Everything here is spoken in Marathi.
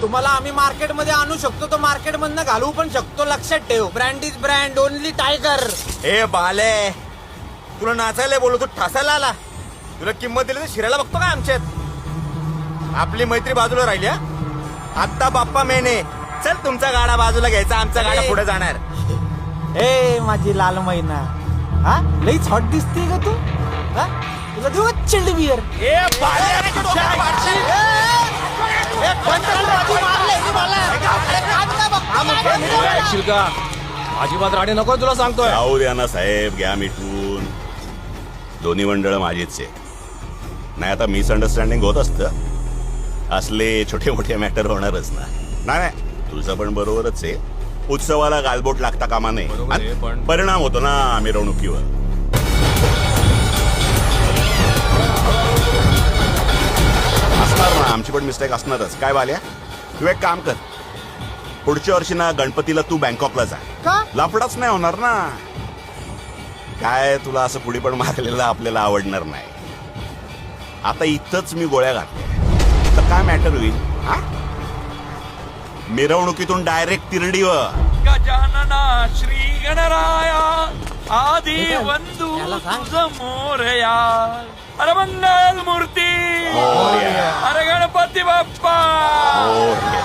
तुम्हाला आम्ही मार्केटमध्ये आणू शकतो तो मार्केट मधनं घालवू पण शकतो. लक्षात ठेव, brand is brand, only Tiger. ए बाले, तुला नाचायला बोलू, तू ठासायला आला. तुला किंमत दिली तर शिरायला बघतो का आमच्यात? आपली मैत्री बाजूला राहिली. आता बाप्पा मेने, चल तुमचा गाडा बाजूला घ्यायचा, आमचा गाडा पुढे जाणार. ए माझी लाल मैना, हा लईच हॉट दिसते का तू? हा तुला देऊ चिल्ड बियर. ए बाले, तुझ्या वाटशी. का अजिबात राणे नको तुला सांगतोय. राहू द्या ना साहेब, घ्या मिठून. दोन्ही मंडळ माझीच आहे. नाही आता मिसअंडरस्टँडिंग होत असतं, असले छोटे मोठे मॅटर होणारच ना. नाही तुझं पण बरोबरच आहे. उत्सवाला गालबोट लागता कामा नये, बरोबर आहे, पण- परिणाम होतो ना मिरवणुकीवर. असणार ना, आमची पण मिस्टेक असणारच. काय बाल्या, तू एक काम कर, पुढच्या वर्षी ना गणपतीला तू बँकॉकला जा. का? लफडाच नाही होणार ना. काय तुला असं पुढे पण मारलेलं आपल्याला आवडणार नाही. आता इथंच मी गोळ्या घातल्या तर काय मॅटर होईल? हा, मिरवणुकीतून डायरेक्ट तिरडीवर. गजानना श्री गणराया आदि वंदू याला सांग. तुझ मोरया. अरे मंगल मूर्ती, मोरया. अरे गणपती बाप्पा. मोरया.